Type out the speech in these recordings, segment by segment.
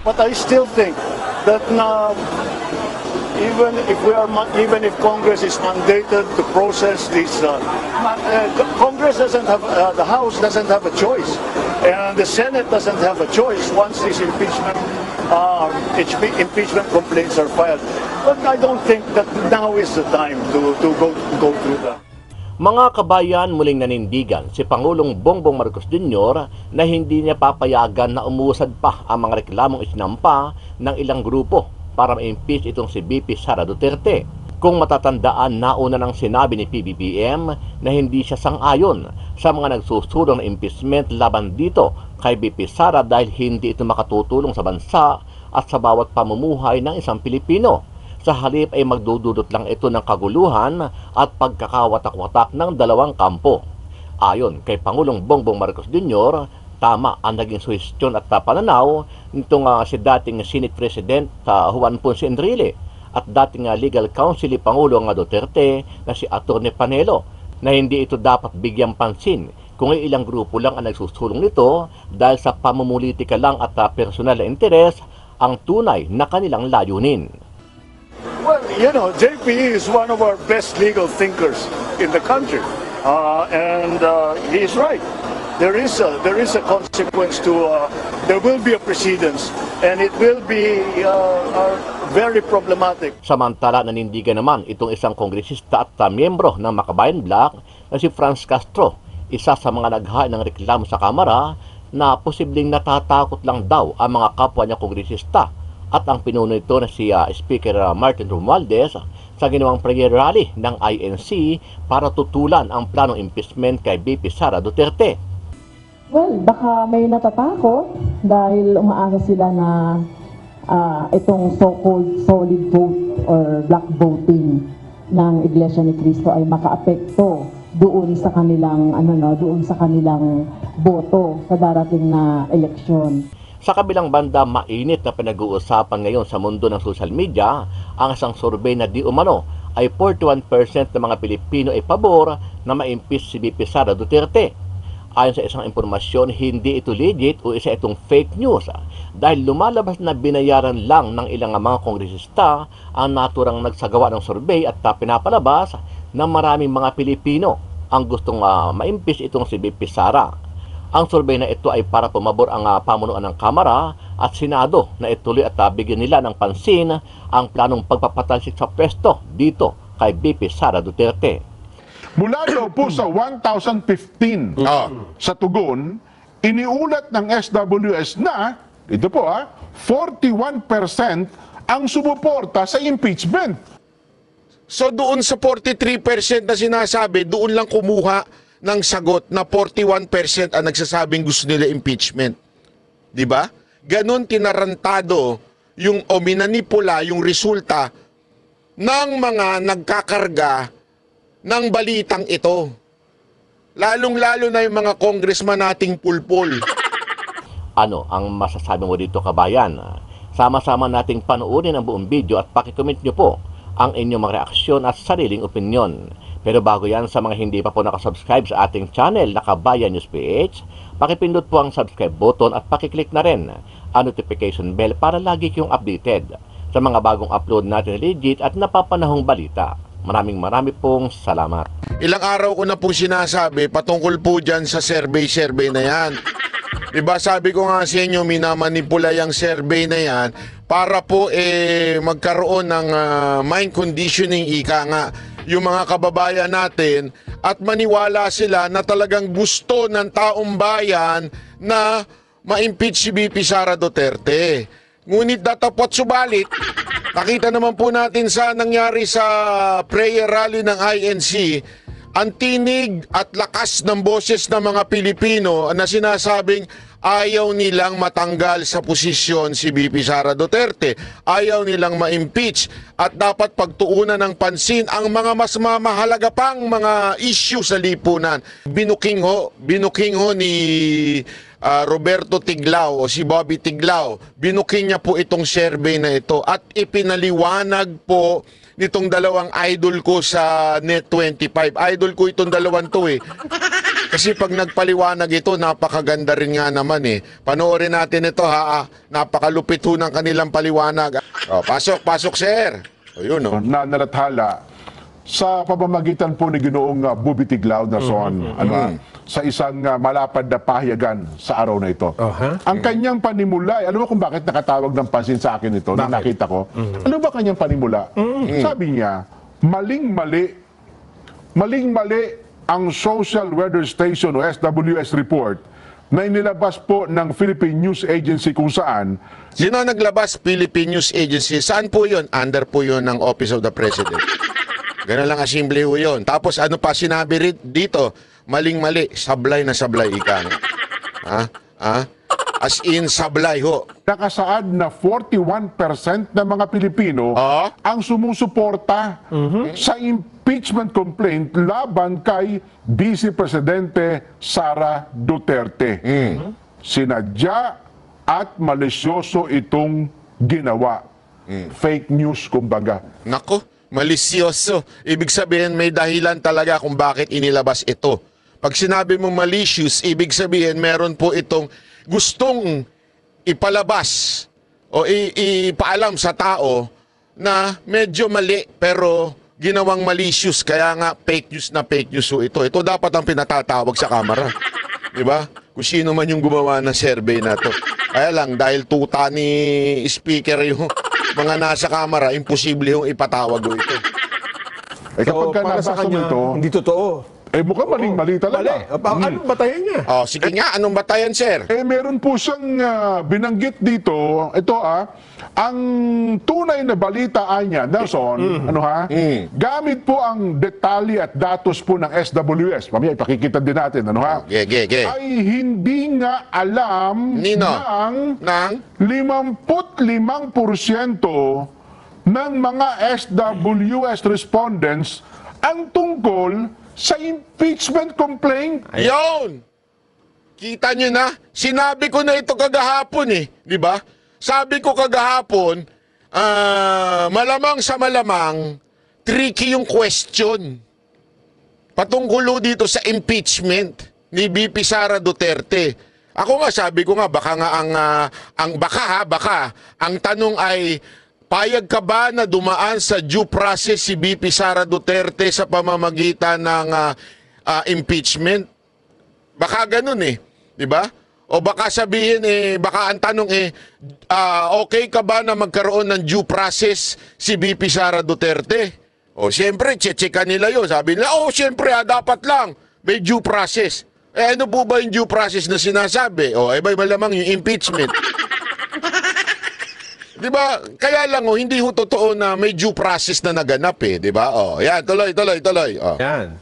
But I still think that even if Congress is mandated to process this, Congress doesn't have, the House doesn't have a choice, and the Senate doesn't have a choice once these impeachment complaints are filed. But I don't think that now is the time to go through that. Mga kabayan, muling nanindigan si Pangulong Bongbong Marcos Jr. na hindi niya papayagan na umusad pa ang mga reklamong isinampa ng ilang grupo para ma-impeach itong si BP Sara Duterte. Kung matatandaan, nauna nang sinabi ni PBBM na hindi siya sang-ayon sa mga nagsusulong na impeachment laban dito kay BP Sara dahil hindi ito makatutulong sa bansa at sa bawat pamumuhay ng isang Pilipino. Sa halip ay magdudulot lang ito ng kaguluhan at pagkakawatak-watak ng dalawang kampo. Ayon kay Pangulong Bongbong Marcos Jr., tama ang naging suhestyon at pananaw nitong si dating Senate President Juan Ponce Enrile at dating Legal Counsel ni Pangulong Duterte na si Atty. Panelo na hindi ito dapat bigyang pansin kung ilang grupo lang ang nagsusulong nito dahil sa pamumulitika lang at personal na interes ang tunay na kanilang layunin. Well, you know, JP is one of our best legal thinkers in the country, and he is right. There is a consequence to. There will be a precedence, and it will be very problematic. Samantala, nanindigan naman itong isang kongresista at miyembro ng Makabayan Bloc na si Franz Castro, isa sa mga naghain ng reklamo sa Kamara na posibleng natatakot lang daw ang mga kapwa niya kongresista at ang pinuno nito na si Speaker Martin Romualdez sa ginawang prayer rally ng INC para tutulan ang planong impeachment kay BP Sara Duterte. Well, baka may natatakot dahil umaasa sila na itong so-called solid vote or black voting ng Iglesia ni Cristo ay makaapekto doon sa kanilang doon sa kanilang boto sa darating na eleksyon. Sa kabilang banda, mainit na pinag-uusapan ngayon sa mundo ng social media ang isang survey na di umano ay 41% ng mga Pilipino ay pabor na ma-impeach si BP Sara Duterte. Ayon sa isang impormasyon, hindi ito legit o isa itong fake news dahil lumalabas na binayaran lang ng ilang mga kongresista ang naturang nagsagawa ng survey at pinapalabas na maraming mga Pilipino ang gustong ma-impeach itong si BP Sara. Ang survey na ito ay para pumabor ang pamunuan ng Kamara at Senado na ituloy at bigyan nila ng pansin ang planong pagpapatalsik sa pwesto dito kay BP Sara Duterte. Mula daw po sa 2015 sa tugon, iniulat ng SWS na, ito po 41% ang sumuporta sa impeachment. So doon sa 43% na sinasabi, doon lang kumuha ng sagot na 41% ang nagsasabing gusto nila impeachment. 'Di ba? Ganon tinarantado yung o minanipula yung resulta ng mga nagkakarga ng balitang ito. Lalong-lalo na yung mga congressman nating pulpul. Ano ang masasabi mo dito, kabayan? Sama-sama nating panoorin ang buong video at pakicomment nyo po ang inyong mga reaksyon at sariling opinyon. Pero bago yan, sa mga hindi pa po nakasubscribe sa ating channel na Kabayan News PH, pakipindot po ang subscribe button at pakiclick na rin ang notification bell para lagi kayong updated sa mga bagong upload natin legit at napapanahong balita. Maraming pong salamat. Ilang araw ko na pong sinasabi patungkol po dyan sa survey na yan. Diba sabi ko nga sa inyo, minamanipula yung survey na yan para po magkaroon ng mind conditioning, ika nga, yung mga kababayan natin at maniwala sila na talagang gusto ng taong bayan na ma-impeach si BP Sara Duterte. Ngunit datapot subalit, nakita naman po natin sa nangyari sa prayer rally ng INC, ang tinig at lakas ng boses ng mga Pilipino na sinasabing ayaw nilang matanggal sa posisyon si BP Sara Duterte, ayaw nilang ma-impeach at dapat pagtuunan ng pansin ang mga mas mahalaga pang mga issue sa lipunan. Binuking ho ni Roberto Tiglao o si Bobby Tiglao, binuking niya po itong survey na ito at ipinaliwanag po nitong dalawang idol ko sa Net25. Idol ko itong dalawang to Kasi pag nagpaliwanag ito, napakaganda rin nga naman eh. Panoorin natin ito ha. Napakalupit ho ng kanilang paliwanag. Oh, pasok, sir. O yun, oh. Na nalathala sa pamamagitan po ni Ginoong Bubi Tiglao na sa isang malapad na pahayagan sa araw na ito. Ang kanyang panimula, alam mo kung bakit nakatawag ng pansin sa akin ito, nung nakita ko? Ano ba kanyang panimula? Sabi niya, maling-mali ang Social Weather Station o SWS report na inilabas po ng Philippine News Agency kung saan. Sino naglabas? Philippine News Agency. Saan po yun? Under po yun ng Office of the President. Ganun lang asimble ho yun. Tapos ano pa sinabi dito? Maling-mali. Sablay na sablay ika. As in sablay ho. Nakasaad na 41% ng mga Pilipino ang sumusuporta sa impeachment complaint laban kay Vice Presidente Sara Duterte. Sinadya at malisyoso itong ginawa. Fake news kumbaga. Nako, malisyoso. Ibig sabihin may dahilan talaga kung bakit inilabas ito. Pag sinabi mo malicious, ibig sabihin meron po itong gustong ipalabas o ipaalam sa tao na medyo mali pero ginawang malicious, kaya nga fake news ho ito. Ito dapat ang pinatatawag sa kamera. Diba? Kung sino man yung gumawa ng survey na to. Kaya lang, dahil tuta ni speaker yung mga nasa kamera, imposible yung ipatawag ho ito. Kapag ka para sa nabasa mo kanya, ito, hindi totoo. mukhang maling-mali talaga. Anong batayan niya? Oh, sige nga, anong batayan, sir? Meron po siyang binanggit dito, ang tunay na balitaan niya, Nelson, gamit po ang detalye at datos po ng SWS, mamaya ipakikita din natin, ay hindi nga alam ng 55% ng mga SWS respondents ang tungkol sa impeachment complaint. Ayun! Kita nyo na, sinabi ko na ito kagahapon eh, di ba? Sabi ko kagahapon, malamang sa malamang, tricky yung question. Patungkulo dito sa impeachment ni VP Sara Duterte. Ako nga, sabi ko nga, baka ang tanong ay, payag ka ba na dumaan sa due process si VP Sara Duterte sa pamamagitan ng impeachment? Baka ganun eh, di ba? O baka sabihin baka ang tanong okay ka ba na magkaroon ng due process si VP Sara Duterte? O siyempre, checkan nila yun. Sabi nila, siyempre dapat lang, may due process. Ano po ba yung due process na sinasabi? Malamang yung impeachment. Diba? Kaya lang hindi ho totoo na may due process na naganap eh, di ba? Yan, tuloy. Yan.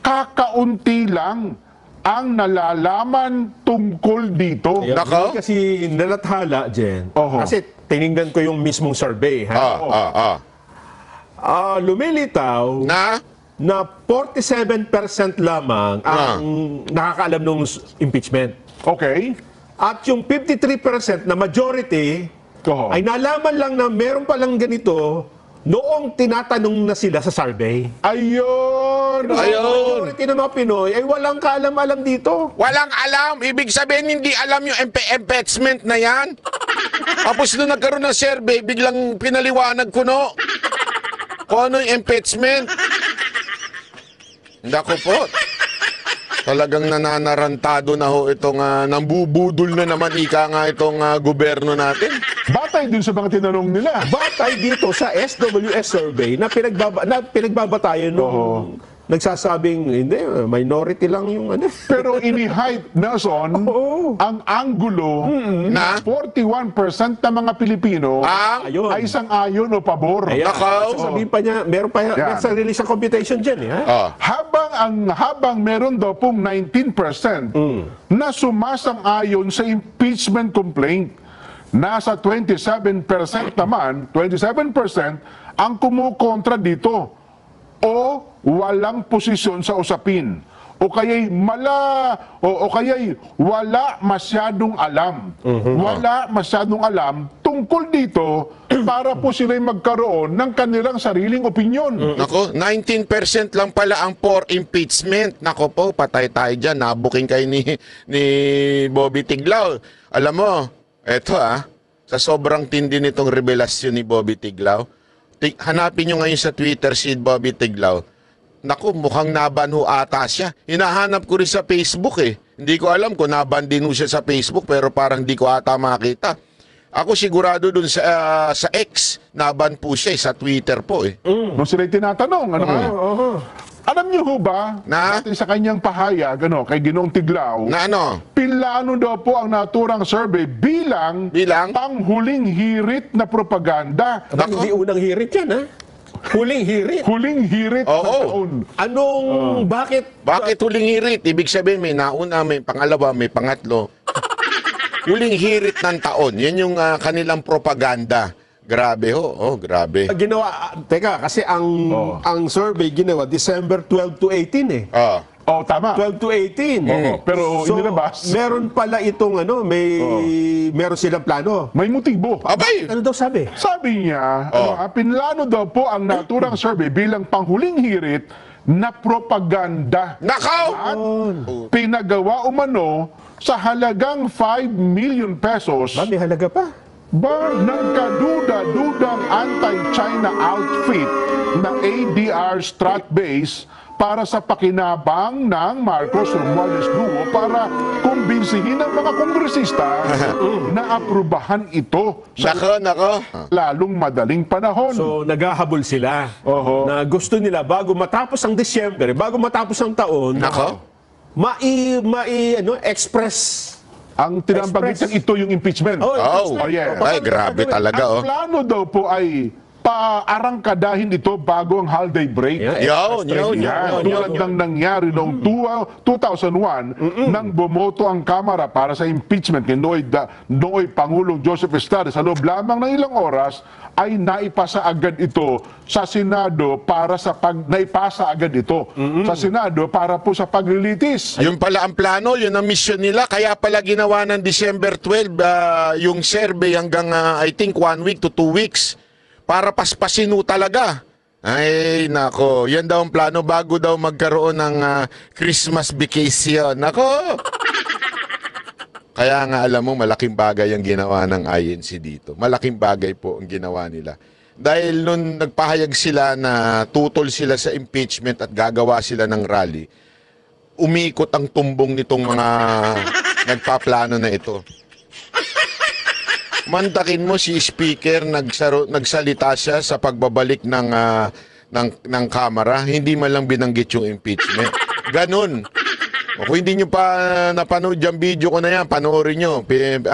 Kakaunti lang ang nalalaman tungkol dito. Nako? Kasi nalathala, Jen. Kasi tiningnan ko yung mismong survey. Lumilitaw na 47% lamang ang nakakaalam ng impeachment. Okay. At yung 53% na majority ay nalaman lang na meron palang ganito noong tinatanong na sila sa survey. Ayun! Majority ng mga Pinoy ay walang kaalam-alam dito. Walang alam. Ibig sabihin, hindi alam yung impeachment na yan. Tapos nung nagkaroon ng survey, biglang pinaliwanag ko kung ano yung impeachment. Naku po. Talagang nananarantado na ho itong nambubudol na naman itong gobyerno natin. Batay din sa mga tinanong nila. Batay dito sa SWS survey na pinagbabatayan nung nagsasabing, hindi, minority lang yung Pero ini-hype, Nelson, ang anggulo na 41% ng mga Pilipino ay sang-ayon o pabor. Sabihin pa niya, meron pa sa release ng computation dyan. Habang meron daw pong 19% na sumasang-ayon sa impeachment complaint, nasa 27% naman, 27% ang kumukontra dito o walang posisyon sa usapin o kaya'y wala masyadong alam. Wala masyadong alam tungkol dito para po sila magkaroon ng kanilang sariling opinyon. Nako, 19% lang pala ang for impeachment. Nako po, patay tayo dyan. Nabuking kayo ni Bobby Tiglao. Alam mo, eto sa sobrang tindi nitong revelasyon ni Bobby Tiglao, hanapin nyo ngayon sa Twitter si Bobby Tiglao. Naku, mukhang naban ho ata siya. Hinahanap ko rin sa Facebook eh. Hindi ko alam kung naban din ho siya sa Facebook pero parang di ko ata makita. Ako sigurado dun sa X, naban po siya sa Twitter po eh. Nung sila tinatanong, ano ba? Alam niyo ho ba, natin sa kanyang pahayag, kay Ginoong Tiglao, Na ano? pilano daw po ang naturang survey bilang panghuling hirit na propaganda. Hindi unang hirit yan, ha? Huling hirit. Huling hirit na taon. Bakit huling hirit? Ibig sabihin may nauna, may pangalawa, may pangatlo. Huling hirit ng taon. Yan yung kanilang propaganda. Grabe ho. Grabe. Teka, kasi ang survey ginawa December 12 to 18 eh. Tama. 12 to 18. Pero inilabas. Meron pala itong meron silang plano. May motibo. Abay! Ano daw sabi? Sabi niya, pinlano daw po ang naturang survey bilang panghuling hirit na propaganda. Nakaw! At pinagawa umano sa halagang 5 million pesos. May halaga pa. Ng kaduda-dudang anti-China outfit na ADR Stratbase para sa pakinabang ng Marcos Romualdez Duo para kumbinsihin ang mga kongresista na aprubahan ito sa lalong madaling panahon. So, naghahabol sila na gusto nila bago matapos ang Disyembre, bago matapos ang taon, express. Ang tinabanggit niyan, ito yung impeachment. Ay, grabe talaga. Ang plano daw po ay paarangkadahin ito bago ang holiday break. Tulad ng nangyari noong 2001 nang bumoto ang Kamara para sa impeachment kay Noy Pangulong Joseph Estrada. Sa loob lamang ng ilang oras ay naipasa agad ito sa Senado para po sa paglilitis. Yun pala ang plano, yun ang mission nila. Kaya pala ginawa ng December 12 yung survey hanggang I think 1 week to 2 weeks. Para paspasin talaga. Ay, nako. Yan daw ang plano bago daw magkaroon ng Christmas vacation. Nako. Kaya nga alam mo, malaking bagay ang ginawa ng INC dito. Malaking bagay po ang ginawa nila. Dahil nung nagpahayag sila na tutol sila sa impeachment at gagawa sila ng rally, umikot ang tumbong nitong mga nagpaplano na ito. Mantakin mo si Speaker, nagsalita siya sa pagbabalik ng Kamara, hindi man lang binanggit yung impeachment. Ganon. Kung hindi nyo pa napanood yung video ko na yan, panoorin nyo.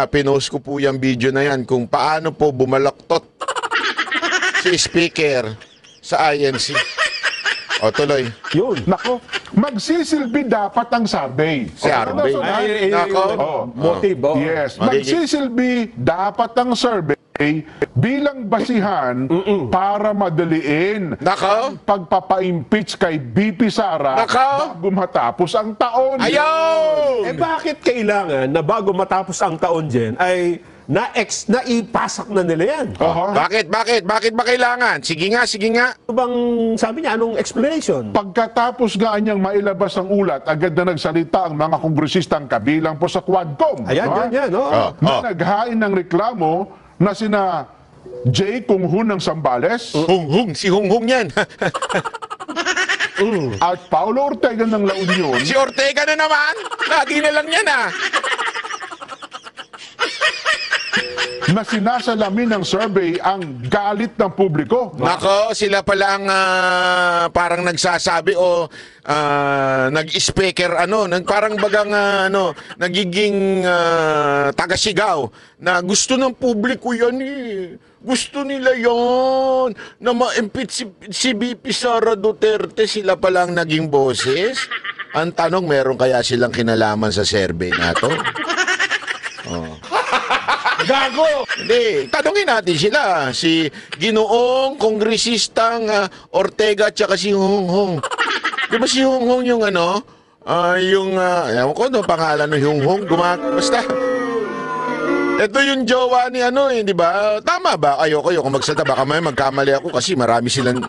Pinost ko po yung video na yan kung paano po bumalaktot si Speaker sa INC. O, tuloy. Yun. Nako, magsisilbi dapat ang survey. Survey. Nako. Motive. Yes. Magsisilbi dapat ang survey bilang basihan para madaliin ang pagpapa-impeach kay BP Sara bago matapos ang taon. Ayaw! Bakit kailangan na bago matapos ang taon dyan ay naipasak na nila yan? Bakit ba kailangan? Sige nga. Ano bang sabi niya? Anong explanation? Pagkatapos nga niyang mailabas ang ulat, agad na nagsalita ang mga kongresistang kabilang po sa Quadcom. Yan. Na naghain ng reklamo na sina J. Kunghun ng Zambales. Si Hunghung yan. At Paulo Ortega ng La Union. Si Ortega na naman. Lagi na lang yan na sinasalamin ng survey ang galit ng publiko. Nako, sila pala ang parang nagsasabi o nag-speaker parang bagang nagiging taga-sigaw na gusto ng publiko yan eh. Gusto nila yon na ma-impeach si BP Sara Duterte, sila pala ang naging boses. Ang tanong, meron kaya silang kinalaman sa survey na to? Gago! Hindi, tanungin natin sila. Si Ginoong Kongresistang Ortega at saka si Hunghung. Di ba si Hunghung yung ewan ko pangalan ng Hunghung. Basta, Ito yung jowa ni ano eh, di ba? Tama ba? Ayoko kung magsalita. Baka may magkamali ako kasi marami silang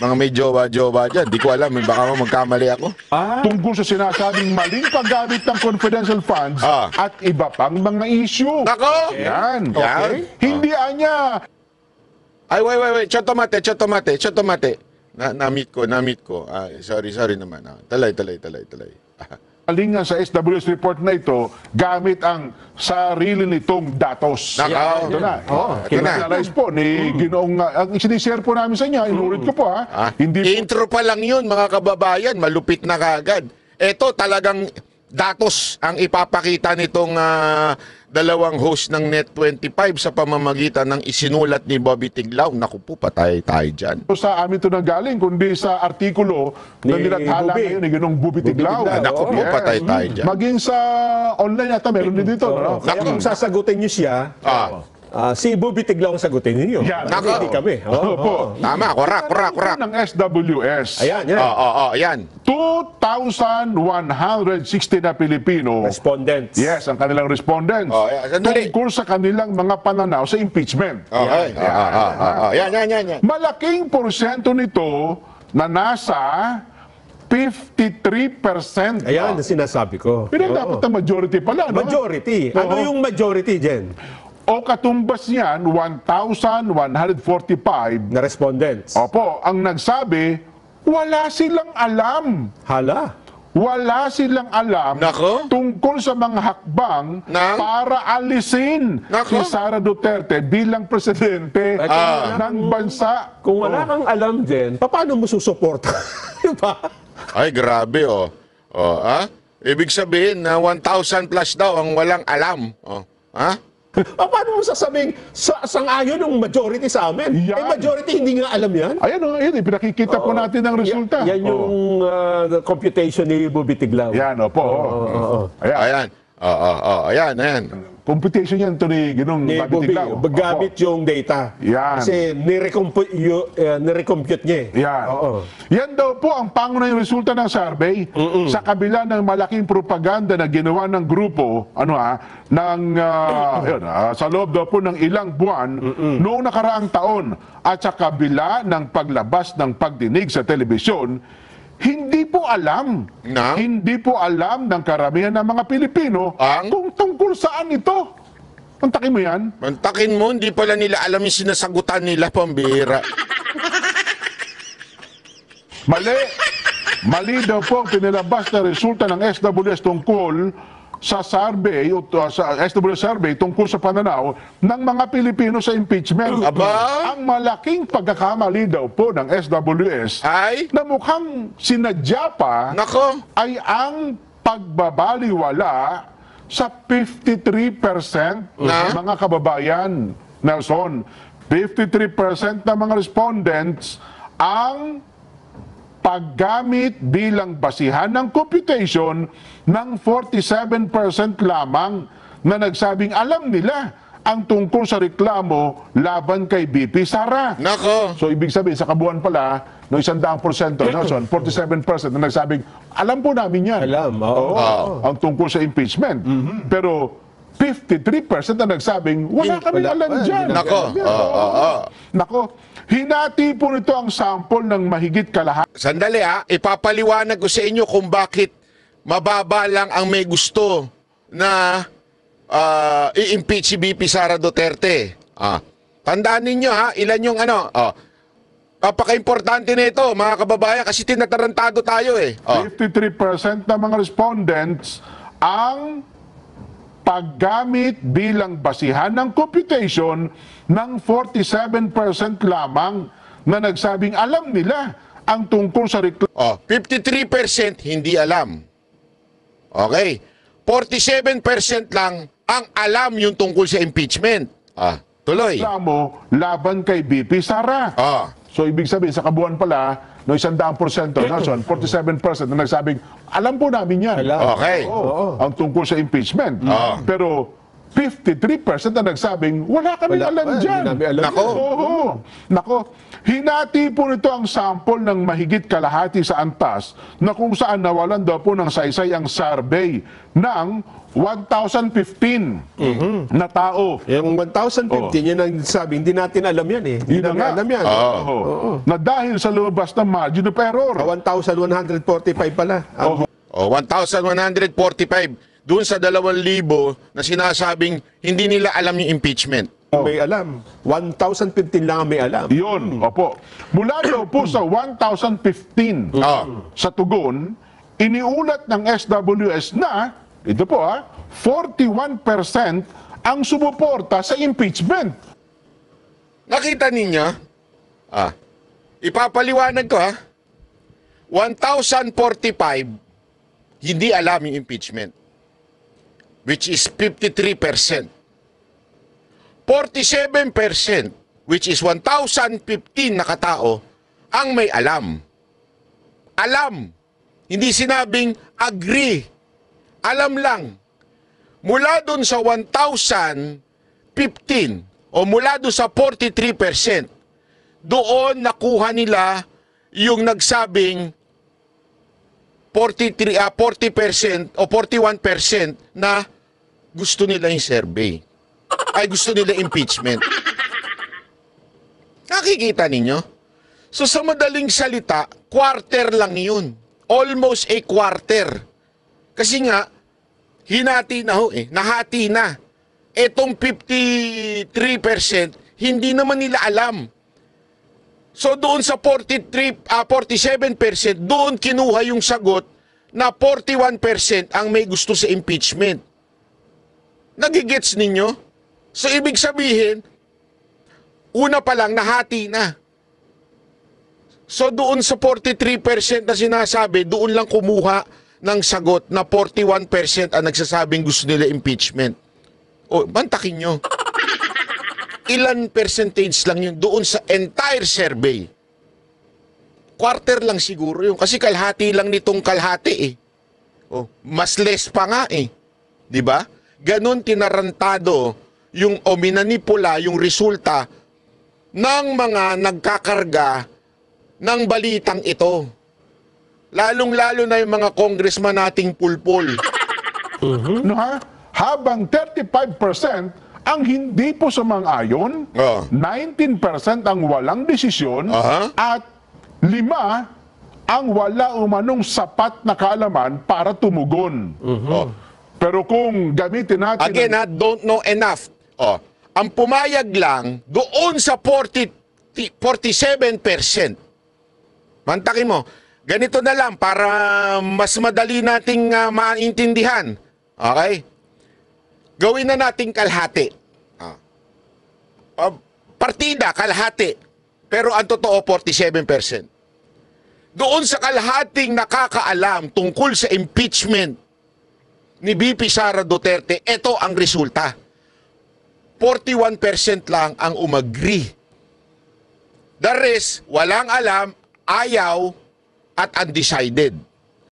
mga may jowa-jowa dyan. Di ko alam, baka magkamali ako. Tungkol sa sinasabing maling paggamit ng confidential funds at iba pang mga issue. Nako! Yan. Okay. Hindi anya. Ay, wait. Chotomate. Na-meet ko. Ay, sorry naman. Talay. Alingan sa SWS report na ito, gamit ang sarili nitong datos. Nako. Ito na. Ito na. Kinalize po ni Ginoong, ang sinishare po namin sa inyo, inulit ko po Hindi po, Intro pa lang yun, mga kababayan. Malupit na kagad. Ito talagang datos ang ipapakita nitong dalawang host ng Net25 sa pamamagitan ng isinulat ni Bobby Tiglao. Naku po, patay tayo dyan. sa amin ito nanggaling, kundi sa artikulo na Ni nilathala Bubi. ngayon ni Ginoong Bubi Tiglao. Tiglao. Naku po, patay tayo dyan. Maging sa online yata, meron din dito. No? Kaya kung sasagutin niyo siya, si Bobby Tiglao ang sagutin ninyo. Yan. Hindi kami. Opo. Tama, kurak. Ng SWS. Ayan. Yan. 2,160 na Pilipino. Respondents. Yes, ang kanilang respondents. Sandali. Tungkol sa kanilang mga pananaw sa impeachment. Okay. Yan. Malaking porsyento nito na nasa 53%. Ayan ang sinasabi ko. Pero dapat na majority pala, no? Majority. Ano yung majority dyan? O katumbas niyan, 1,145. Na respondents. Opo, ang nagsabi, wala silang alam. Hala. Wala silang alam Nako. tungkol sa mga hakbang para alisin si Sara Duterte bilang presidente ng bansa. Kung wala kang alam din, paano mo susuporta? Diba? Ay, grabe, Ibig sabihin na 1,000 plus daw ang walang alam. Paano mo sasabing sang-ayon ng majority sa amin? Yan. Majority hindi nga alam yan. Ayan, pinakikita po natin ang resulta. Yan yung computation ni Bobby Tiglao. Yan, opo. Ayan. Ayan. Computation yan ito ni Ginong Ni Bobby, Tiglao. gamit yung data. Yan. Kasi nirecompute niya. Yan. Yan daw po ang pangunahing resulta ng survey sa kabila ng malaking propaganda na ginawa ng grupo sa loob daw po ng ilang buwan noong nakaraang taon at sa kabila ng paglabas ng pagdinig sa telebisyon. Hindi po alam ng karamihan ng mga Pilipino kung tungkol saan ito. Mantakin mo yan? Mantakin mo, hindi pala nila alam yung sinasagutan nila, pambira. Mali daw po ang pinilabas na resulta ng SWS tungkol sa survey sa SWS survey tungkol sa pananaw ng mga Pilipino sa impeachment. Ang malaking pagkakamali daw po ng SWS na mukhang sinadya pa ay ang pagbabaliwala sa 53% mga kababayan, Nelson. 53% ng mga respondents ang paggamit bilang basihan ng computation ng 47% lamang na nagsabing alam nila ang tungkol sa reklamo laban kay BP Sara. Nako. So ibig sabihin sa kabuuan pala no 100%, Nelson, 47% na nagsabing alam po namin yan. Alam, ang tungkol sa impeachment. Pero 53% na nagsabing wala kami alam dyan. Nako. Hinati po nito ang sample ng mahigit kalahati. Sandali ipapaliwanag ko sa inyo kung bakit mababa lang ang may gusto na i-impeach si BP Sara Duterte. Tandaan ninyo ilan yung napaka-importante nito mga kababayan kasi tinatarantado tayo 53% ng mga respondents ang paggamit bilang basihan ng computation ng 47% lamang na nagsabing alam nila ang tungkol sa reklamo. 53% hindi alam. Okay. 47% lang ang alam yung tungkol sa impeachment. Tuloy. Reklamo laban kay BP Sara. So ibig sabihin sa kabuuan pala no 100%, Nelson, 47% na nagsabing alam po namin yan. Okay. Ang tungkol sa impeachment. Pero 53% na nagsabing, wala kaming alam Hindi dyan. namin alam Nako. yan. Oo. Nako, hinati po nito ang sample ng mahigit kalahati sa antas na kung saan nawalan daw po ng saysay ang survey ng 1,015 na tao. Yung 1,015, yun ang sabi, hindi natin alam yan eh. Hindi Yun na namin nga. alam yan. Oo. Na dahil sa lumabas ng margin of error. 1,145 pala. Ang 1,145 doon sa 2,000 na sinasabing hindi nila alam yung impeachment. may alam. 1,015 lang ang may alam. Yun, opo. Mula daw po sa 1,015 sa tugon, iniulat ng SWS na, ito po 41% ang sumuporta sa impeachment. Nakita ninyo? Ipapaliwanag ko 1,045 hindi alam yung impeachment, which is 53%. 47%, which is 1,015 na katao, ang may alam. Alam. Hindi sinabing agree. Alam lang. Mula dun sa 1,015 o mula dun sa 43%, doon nakuha nila yung nagsabing 40% o 41% na gusto nila yung survey. Ay, gusto nila impeachment. Nakikita ninyo? So sa madaling salita, quarter lang yun. Almost a quarter. Kasi nga, hinati na nahati na. Etong 53%, hindi naman nila alam. So doon sa 47%, doon kinuha yung sagot na 41% ang may gusto sa impeachment. Nagigets ninyo? So ibig sabihin, una pa lang nahati na. So doon sa 43% na sinasabi, doon lang kumuha ng sagot na 41% ang nagsasabing gusto nila impeachment. O, bantakin nyo. Ilan percentage lang yun doon sa entire survey? Quarter lang siguro yun. Kasi kalahati lang nitong kalahati O, mas less pa nga Diba? Ganon tinarantado o minanipula yung resulta ng mga nagkakarga ng balitang ito. Lalong-lalo na yung mga congressman nating pulpol. No, habang 35% ang hindi po sumang-ayon, 19% ang walang desisyon, at 5 ang wala umanong sapat na kaalaman para tumugon. Pero kung gamitin natin... Again, don't know enough. Ang pumayag lang doon sa 47%. Mantakin mo, ganito na lang para mas madali nating maintindihan. Okay? Gawin na nating kalahati. Partida, kalahati. Pero ang totoo, 47%. Doon sa kalahating nakakaalam tungkol sa impeachment ni VP Sara Duterte, ito ang resulta. 41% lang ang umagri. The rest, walang alam, ayaw, at undecided.